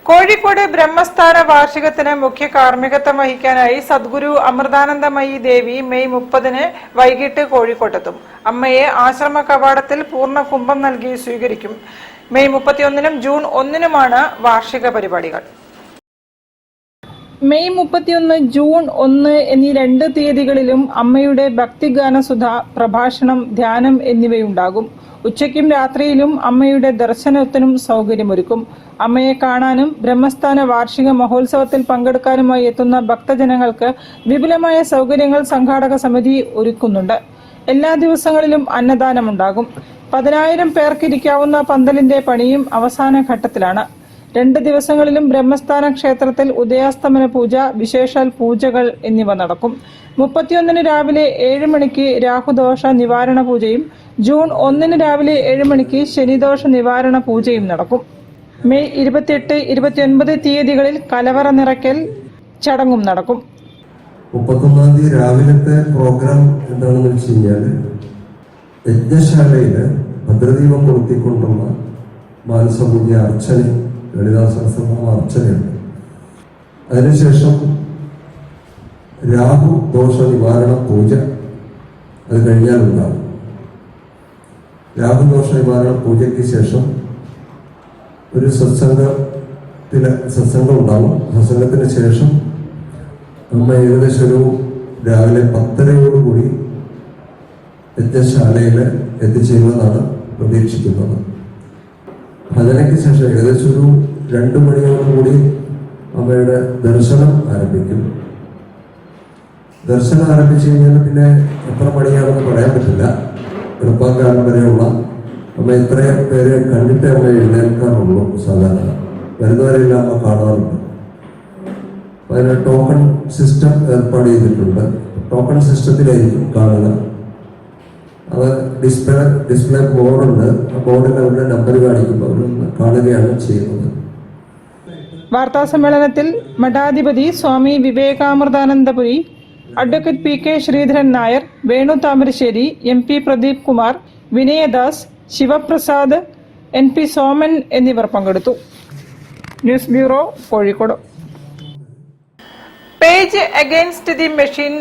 കോഴിക്കോട് ബ്രഹ്മസ്ഥാന വാർഷികത്തിന് മുഖ്യ കാർമ്മികത്വം വഹിക്കാനായി സദ്ഗുരു അമൃതാനന്ദമയി ദേവി മെയ് 30-ന് വൈകിട്ട് കോഴിക്കോട്ടെത്തും. അമ്മയെ ആശ്രമ കവാടത്തിൽ പൂർണ്ണ കുംഭം നൽകി സ്വീകരിക്കും. മെയ് 31-നും ജൂൺ 1-നുമാണ് വാർഷിക പരിപാടികൾ. മെയ് 31, ജൂൺ 1 എന്നീ 2 തീയതികളിലും അമ്മയുടെ ഭക്തിഗാനസുധ, പ്രഭാഷണം, ധ്യാനം എന്നിവയുണ്ടാകും. ഉച്ചയ്ക്കും രാത്രിയിലും അമ്മയുടെ ദർശനത്തിനും സൗകര്യമൊരുക്കും. അമ്മയെ കാണാനും ബ്രഹ്മസ്ഥാന വാർഷിക മഹോത്സവത്തിൽ പങ്കെടുക്കാനുമായി എത്തുന്ന ഭക്തജനങ്ങൾക്ക് വിപുലമായ സൗകര്യങ്ങൾ സംഘാടക സമിതി ഒരുക്കുന്നുണ്ട്. എല്ലാ ദിവസങ്ങളിലും അന്നദാനമുണ്ടാകും. 10,000 പേർക്ക് ഇരിക്കാവുന്ന പന്തലിന്റെ പണിയും അവസാന ഘട്ടത്തിലാണ്. 2 ദിവസങ്ങളിലും ബ്രഹ്മസ്ഥാന ക്ഷേത്രത്തിൽ ഉദയാസ്തമന പൂജ, വിശേഷാൽ പൂജകൾ എന്നിവ നടക്കും. 31-ന് രാവിലെ 7 മണിക്ക് രാഹുദോഷ നിവാരണ പൂജയും ജൂൺ 1-ന് രാവിലെ 7 മണിക്ക് ശനിദോഷ നിവാരണ പൂജയും നടക്കും. മെയ് 28, 29 തീയതികളിൽ കലവറ നിറയ്ക്കൽ ചടങ്ങും നടക്കും. 31-ാം തീയതി രാവിലത്തെ പ്രോഗ്രാം എന്താണെന്ന് വെച്ച് കഴിഞ്ഞാൽ യജ്ഞശാലയിൽ ഭദ്രദീപം കൊളുത്തിക്കൊണ്ടുള്ള മാനസപൂജ അർച്ചന, ലളിതാ സഹസ്രനാമ അർച്ചനയുണ്ട്. അതിനുശേഷം രാഹു ദോഷ നിവാരണ പൂജ അത് കഴിഞ്ഞാൽ ഉണ്ടാകും. രാഹുദോഷ നിവാരണ പൂജയ്ക്ക് ശേഷം ഒരു സത്സംഗം ഉണ്ടാകും. സത്സംഗത്തിന് ശേഷം നമ്മ ഏകദേശം ഒരു രാവിലെ 10:30 യജ്ഞശാലയിൽ എത്തിച്ചേരുമെന്നാണ് പ്രതീക്ഷിക്കുന്നത്. ഭജനയ്ക്ക് ശേഷം ഏകദേശം ഒരു 2 മണിയോടുകൂടി അമ്മയുടെ ദർശനം ആരംഭിക്കും. ദർശനം ആരംഭിച്ചു കഴിഞ്ഞാൽ പിന്നെ എത്ര മണിയാണെന്ന് പറയാൻ പറ്റില്ല. എളുപ്പക്കാലം വരെയുള്ള അമ്മ എത്രയും പേരെ കണ്ടിട്ടേ അമ്മ എഴുന്നേൽക്കാറുള്ളൂ. സാധാരണ വരുന്നവരെല്ലാം അമ്മ കാണാറുണ്ട്. അതിന് ടോക്കൺ സിസ്റ്റം ഏർപ്പാട് ചെയ്തിട്ടുണ്ട്. ടോക്കൺ സിസ്റ്റത്തിലായിരിക്കും കാണുക. അത് ഡിസ്പ്ലേ ബോർഡുണ്ട്. ആ ബോർഡിൽ അവരുടെ നമ്പർ കാണിക്കുമ്പോൾ അവരൊന്ന് കാണുകയാണ് ചെയ്യുന്നത്. വാർത്താ സമ്മേളനത്തിൽ മഠാധിപതി Swami Vivekamrithanandapuri, advocate P K. Sreedharan Nair, Venu Thamarassery, MP Pradeep Kumar, Vinayadas, Sivaprasad, NP Soman എന്നിവർ പങ്കെടുത്തു. News bureau, Kozhikode. Page against the machine